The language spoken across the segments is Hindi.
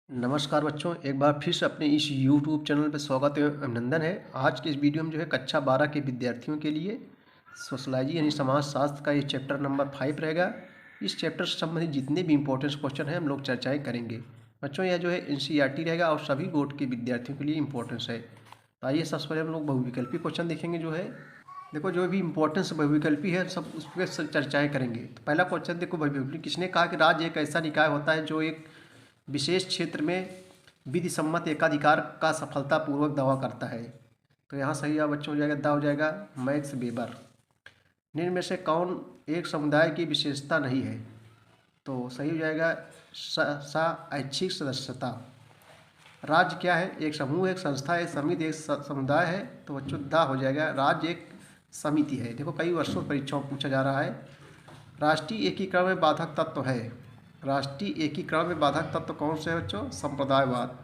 नमस्कार बच्चों, एक बार फिर से अपने इस YouTube चैनल पर स्वागत एवं अभिनंदन है। आज के इस वीडियो में जो है कक्षा 12 के विद्यार्थियों के लिए सोशलॉजी यानी समाज शास्त्र का ये चैप्टर नंबर 5 रहेगा। इस चैप्टर से संबंधित जितने भी इंपॉर्टेंट क्वेश्चन हैं हम लोग चर्चाएं करेंगे। बच्चों यह जो है NCERT रहेगा और सभी बोर्ड के विद्यार्थियों के लिए इंपॉर्टेंस है। तो आइए सबसे पहले हम लोग बहुविकल्पी क्वेश्चन देखेंगे। जो है देखो, जो भी इंपॉर्टेंस बहुविकल्पी है सब उस पर चर्चाएँ करेंगे। तो पहला क्वेश्चन देखो, बहुविकल्पी किसने कहा कि राज्य एक ऐसा निकाय होता है जो एक विशेष क्षेत्र में विधि सम्मत एकाधिकार का सफलतापूर्वक दावा करता है। तो यहाँ सही है बच्चों, हो जाएगा दा हो जाएगा मैक्स वेबर। निम्न में से कौन एक समुदाय की विशेषता नहीं है? तो सही हो जाएगा सा ऐच्छिक सदस्यता। राज्य क्या है? एक समूह, एक संस्था, एक समिति, एक समुदाय है। तो बच्चों दा हो जाएगा, राज्य एक समिति है। देखो कई वर्षों परीक्षाओं में पूछा जा रहा है। राष्ट्रीय एकीकरण में बाधक तत्व है। राष्ट्रीय एकीकरण में बाधक तत्व कौन से है बच्चों? संप्रदायवाद।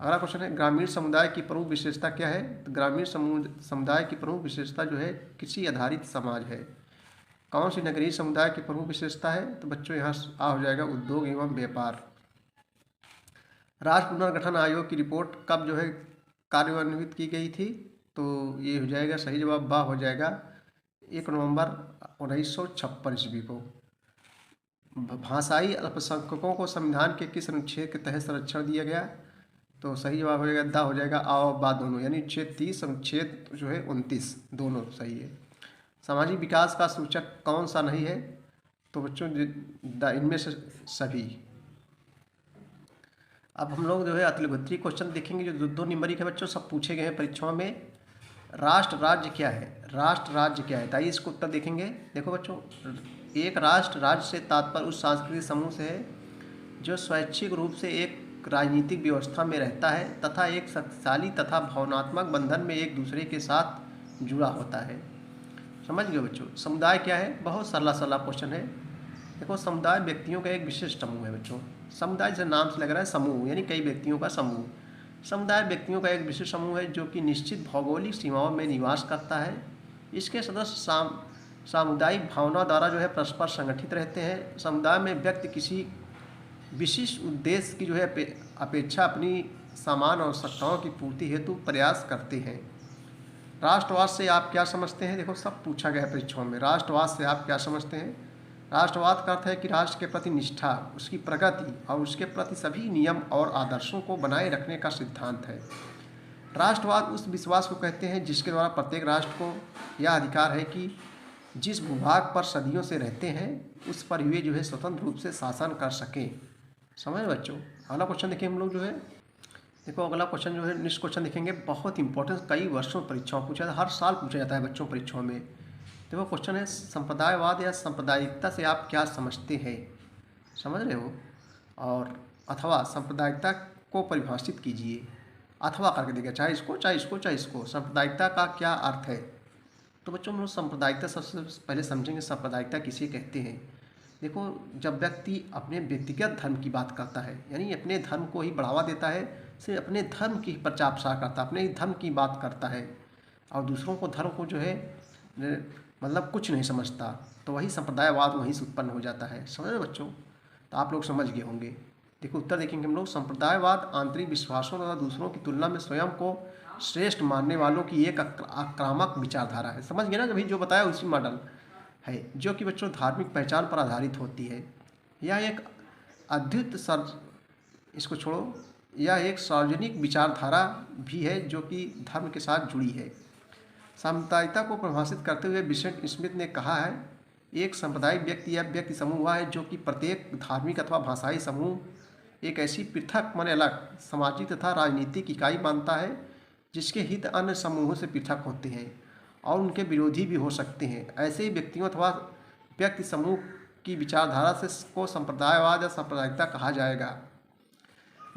अगला क्वेश्चन है, ग्रामीण समुदाय की प्रमुख विशेषता क्या है? तो ग्रामीण समुदाय की प्रमुख विशेषता जो है कृषि आधारित समाज है। कौन सी नगरीय समुदाय की प्रमुख विशेषता है? तो बच्चों यहाँ आ हो जाएगा उद्योग एवं व्यापार। राष्ट्र पुनर्गठन आयोग की रिपोर्ट कब जो है कार्यान्वित की गई थी? तो ये हो जाएगा सही जवाब बा हो जाएगा 1 नवंबर 1956 ईस्वी को। भाषाई अल्पसंख्यकों को संविधान के किस अनुच्छेद के तहत संरक्षण दिया गया? तो सही जवाब हो जाएगा दा हो जाएगा आ और बा दोनों, यानी अनुच्छेद 30 अनुच्छेद जो है 29 दोनों सही है। सामाजिक विकास का सूचक कौन सा नहीं है? तो बच्चों इनमें से सभी। अब हम लोग जो है अतिलघुत्री क्वेश्चन देखेंगे जो दो नंबरी के बच्चों सब पूछे गए हैं परीक्षाओं में। राष्ट्र राज्य क्या है? राष्ट्र राज्य क्या है? तो आइए इसको उत्तर देखेंगे। देखो बच्चों, एक राष्ट्र राज्य से तात्पर्य उस सांस्कृतिक समूह से है जो स्वैच्छिक रूप से एक राजनीतिक व्यवस्था में रहता है तथा एक शक्तिशाली तथा भावनात्मक बंधन में एक दूसरे के साथ जुड़ा होता है। समझ गए बच्चों? समुदाय क्या है? बहुत सरला क्वेश्चन है। देखो, समुदाय व्यक्तियों का एक विशिष्ट समूह है बच्चों। समुदाय से नाम से लग रहा है समूह, यानी कई व्यक्तियों का समूह। समुदाय व्यक्तियों का एक विशिष्ट समूह है जो कि निश्चित भौगोलिक सीमाओं में निवास करता है। इसके सदस्य सामुदायिक भावना द्वारा जो है परस्पर संगठित रहते हैं। समुदाय में व्यक्ति किसी विशिष्ट उद्देश्य की जो है अपेक्षा अपनी समान आवश्यकताओं की पूर्ति हेतु प्रयास करते हैं। राष्ट्रवाद से आप क्या समझते हैं? देखो सब पूछा गया है परीक्षाओं में। राष्ट्रवाद से आप क्या समझते हैं? राष्ट्रवाद का अर्थ है कि राष्ट्र के प्रति निष्ठा, उसकी प्रगति और उसके प्रति सभी नियम और आदर्शों को बनाए रखने का सिद्धांत है। राष्ट्रवाद उस विश्वास को कहते हैं जिसके द्वारा प्रत्येक राष्ट्र को यह अधिकार है कि जिस भूभाग पर सदियों से रहते हैं उस पर वे जो है स्वतंत्र रूप से शासन कर सकें। समझ बच्चों? अगला क्वेश्चन देखिए हम लोग जो है। देखो अगला क्वेश्चन जो है नेक्स्ट क्वेश्चन देखेंगे, बहुत इंपॉर्टेंट, कई वर्षों परीक्षाओं पूछा जाता है, हर साल पूछा जाता है बच्चों परीक्षाओं में। देखो क्वेश्चन है, संप्रदायवाद या सांप्रदायिकता से आप क्या समझते हैं? समझ रहे हो? और अथवा सांप्रदायिकता को परिभाषित कीजिए। अथवा करके देखिए, चाहे इसको चाहे इसको चाहे इसको। सांप्रदायिकता का क्या अर्थ है? तो बच्चों हम लोग सांप्रदायिकता सबसे पहले समझेंगे सांप्रदायिकता किसे कहते हैं। देखो, जब व्यक्ति अपने व्यक्तिगत धर्म की बात करता है, यानी अपने धर्म को ही बढ़ावा देता है, सिर्फ अपने धर्म की प्रचार प्रसार करता है, अपने धर्म की बात करता है और दूसरों को धर्म को जो है मतलब कुछ नहीं समझता, तो वही संप्रदायवाद वहीं से उत्पन्न हो जाता है। समझ रहे बच्चों? तो आप लोग समझ गए होंगे। देखो उत्तर देखेंगे हम लोग। संप्रदायवाद आंतरिक विश्वासों तथा दूसरों की तुलना में स्वयं को श्रेष्ठ मानने वालों की एक आक्रामक विचारधारा है। समझ गए ना? अभी जो बताया उसी मॉडल है, जो कि बच्चों धार्मिक पहचान पर आधारित होती है। यह एक अद्भुत इसको छोड़ो, यह एक सार्वजनिक विचारधारा भी है जो कि धर्म के साथ जुड़ी है। सांप्रदायिकता को परिभाषित करते हुए विंसेंट स्मिथ ने कहा है, एक सांप्रदायिक व्यक्ति या व्यक्ति समूह वह है जो कि प्रत्येक धार्मिक अथवा भाषाई समूह एक ऐसी पृथक मन अलग सामाजिक तथा राजनीतिक इकाई मानता है जिसके हित अन्य समूहों से पृथक होते हैं और उनके विरोधी भी हो सकते हैं। ऐसे ही व्यक्तियों अथवा व्यक्ति समूह की विचारधारा से को संप्रदायवाद या सांप्रदायिकता कहा जाएगा।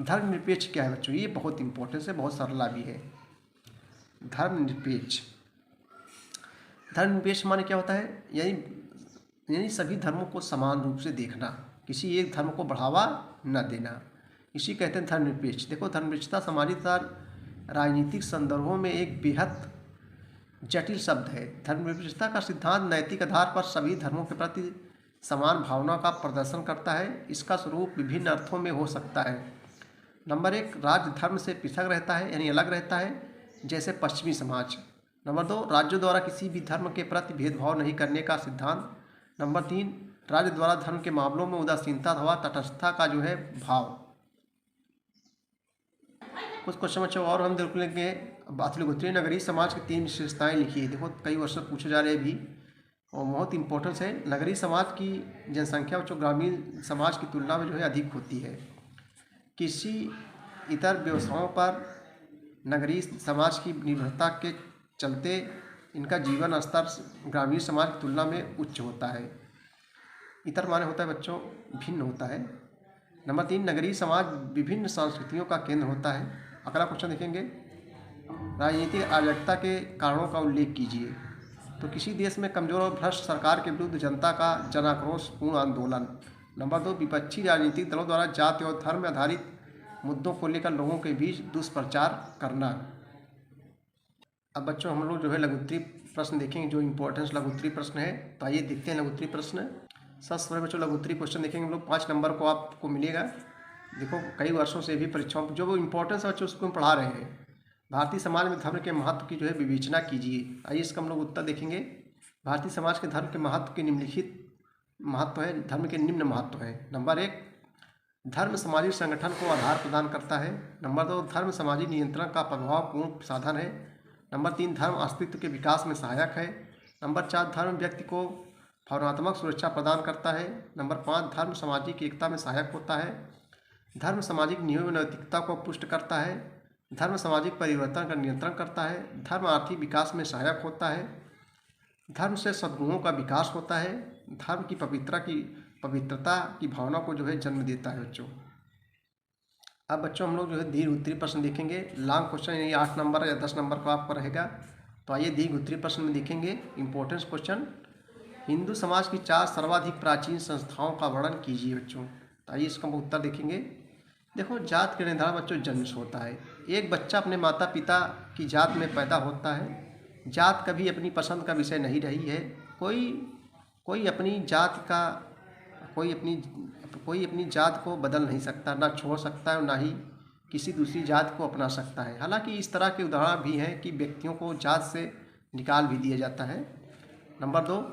धर्मनिरपेक्ष क्या है बच्चों? ये बहुत इंपॉर्टेंट है, बहुत सरला भी है। धर्मनिरपेक्ष, धर्मनिरपेक्ष माने क्या होता है? यानी सभी धर्मों को समान रूप से देखना, किसी एक धर्म को बढ़ावा न देना, इसी कहते हैं धर्मनिरपेक्ष। देखो, धर्मनिरपेक्षता सामाजिक तथा राजनीतिक संदर्भों में एक बेहद जटिल शब्द है। धर्मनिरपेक्षता का सिद्धांत नैतिक आधार पर सभी धर्मों के प्रति समान भावना का प्रदर्शन करता है। इसका स्वरूप विभिन्न अर्थों में हो सकता है। नंबर 1, राज्य धर्म से पृथक रहता है यानी अलग रहता है, जैसे पश्चिमी समाज। नंबर 2, राज्यों द्वारा किसी भी धर्म के प्रति भेदभाव नहीं करने का सिद्धांत। नंबर 3, राज्य द्वारा धर्म के मामलों में उदासीनता अथवा तटस्थता का जो है भाव। कुछ क्वेश्चन बच्चों और हम देख लेंगे। बात उत्तरी नगरीय समाज की 3 विशेषताएं लिखिए। देखो कई वर्षों से पूछे जा रहे हैं भी और बहुत इंपॉर्टेंस है। नगरीय समाज की जनसंख्या बच्चों ग्रामीण समाज की तुलना में जो है अधिक होती है। किसी इतर व्यवसायों पर नगरीय समाज की निर्भरता के चलते इनका जीवन स्तर ग्रामीण समाज की तुलना में उच्च होता है। इतर माने होता है बच्चों भिन्न होता है। नंबर 3, नगरीय समाज विभिन्न संस्कृतियों का केंद्र होता है। अगला क्वेश्चन देखेंगे, राजनीतिक अराजकता के कारणों का उल्लेख कीजिए। तो किसी देश में कमजोर और भ्रष्ट सरकार के विरुद्ध जनता का जनाक्रोशपूर्ण आंदोलन। नंबर 2, विपक्षी राजनीतिक दलों द्वारा जाति और धर्म आधारित मुद्दों को लेकर लोगों के बीच दुष्प्रचार करना। अब बच्चों हम लोग जो है लघुत्तरीय प्रश्न देखेंगे, जो इम्पोर्टेंस लघुत्तरीय प्रश्न है। तो आइए देखते हैं लघुत्तरीय प्रश्न। सबसे बच्चों लघुत्तरीय क्वेश्चन देखेंगे हम लोग। 5 नंबर को आपको मिलेगा। देखो कई वर्षों से भी परीक्षाओं जो वो इम्पोर्टेंस है बच्चों उसको हम पढ़ा रहे हैं। भारतीय समाज में धर्म के महत्व की जो है विवेचना कीजिए। आइए इसका हम लोग उत्तर देखेंगे। भारतीय समाज के धर्म के महत्व के निम्नलिखित महत्व है। धर्म के निम्न महत्व है। नंबर 1, धर्म सामाजिक संगठन को आधार प्रदान करता है। नंबर 2, धर्म सामाजिक नियंत्रण का प्रभावपूर्ण साधन है। नंबर 3, धर्म अस्तित्व के विकास में सहायक है। नंबर 4, धर्म व्यक्ति को भावनात्मक सुरक्षा प्रदान करता है। नंबर 5, धर्म सामाजिक एकता में सहायक होता है। धर्म सामाजिक नियम और नैतिकता को पुष्ट करता है। धर्म सामाजिक परिवर्तन का नियंत्रण करता है। धर्म आर्थिक विकास में सहायक होता है। धर्म से सद्गुणों का विकास होता है। धर्म की पवित्रता की भावना को जो है जन्म देता है बच्चों। अब बच्चों हम लोग जो है दीर्घ उत्तरीय प्रश्न देखेंगे। लॉन्ग क्वेश्चन यानी 8 नंबर या 10 नंबर का आपका रहेगा। तो आइए दीर्घ उत्तरीय प्रश्न में देखेंगे इंपॉर्टेंस क्वेश्चन। हिंदू समाज की 4 सर्वाधिक प्राचीन संस्थाओं का वर्णन कीजिए बच्चों। तो आइए इसका हम उत्तर देखेंगे। देखो जात के निर्धारण बच्चों जन्म से होता है। एक बच्चा अपने माता पिता की जात में पैदा होता है। जात कभी अपनी पसंद का विषय नहीं रही है। कोई अपनी जात का कोई अपनी जात को बदल नहीं सकता, ना छोड़ सकता है और ना ही किसी दूसरी जात को अपना सकता है। हालांकि इस तरह के उदाहरण भी हैं कि व्यक्तियों को जात से निकाल भी दिया जाता है। नंबर 2,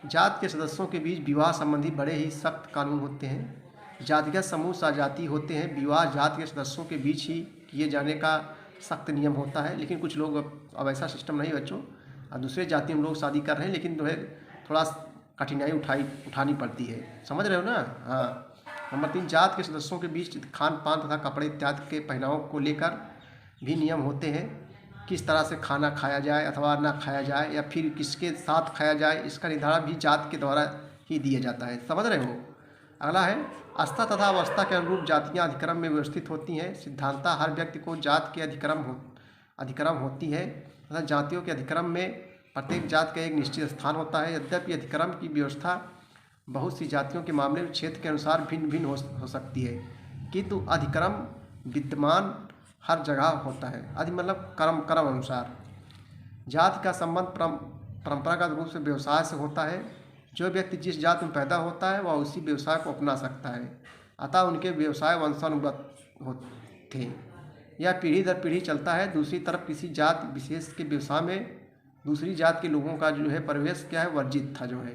जात के सदस्यों के बीच विवाह संबंधी बड़े ही सख्त कानून होते हैं। जातिगत समूह साजाती होते हैं। विवाह जात के सदस्यों के बीच ही किए जाने का सख्त नियम होता है। लेकिन कुछ लोग अब ऐसा सिस्टम नहीं बच्चों, और दूसरे जाति में लोग शादी कर रहे हैं, लेकिन जो है थोड़ा कठिनाई उठानी पड़ती है। समझ रहे हो ना? हाँ। नंबर 3, जात के सदस्यों के बीच खान पान तथा कपड़े इत्यादि के पहनावों को लेकर भी नियम होते हैं। किस तरह से खाना खाया जाए अथवा ना खाया जाए या फिर किसके साथ खाया जाए, इसका निर्धारण भी जात के द्वारा ही दिया जाता है। समझ रहे हो? अगला है, आस्था तथा अवस्था के अनुरूप जातियाँ अधिक्रम में व्यवस्थित होती हैं। सिद्धांतः हर व्यक्ति को जात के अधिक्रम होती है तथा जातियों के अधिक्रम में प्रत्येक जात का एक निश्चित स्थान होता है। यद्यपि अधिक्रम की व्यवस्था बहुत सी जातियों के मामले में क्षेत्र के अनुसार भिन्न भिन्न हो सकती है, किंतु अधिक्रम विद्यमान हर जगह होता है। आदि मतलब कर्म अनुसार। जाति का संबंध परंपरागत रूप से व्यवसाय से होता है। जो व्यक्ति जिस जात में पैदा होता है वह उसी व्यवसाय को अपना सकता है, अतः उनके व्यवसाय वंशानुगत थे। यह पीढ़ी दर पीढ़ी चलता है। दूसरी तरफ किसी जात विशेष के व्यवसाय में दूसरी जात के लोगों का जो है प्रवेश क्या है वर्जित था जो है।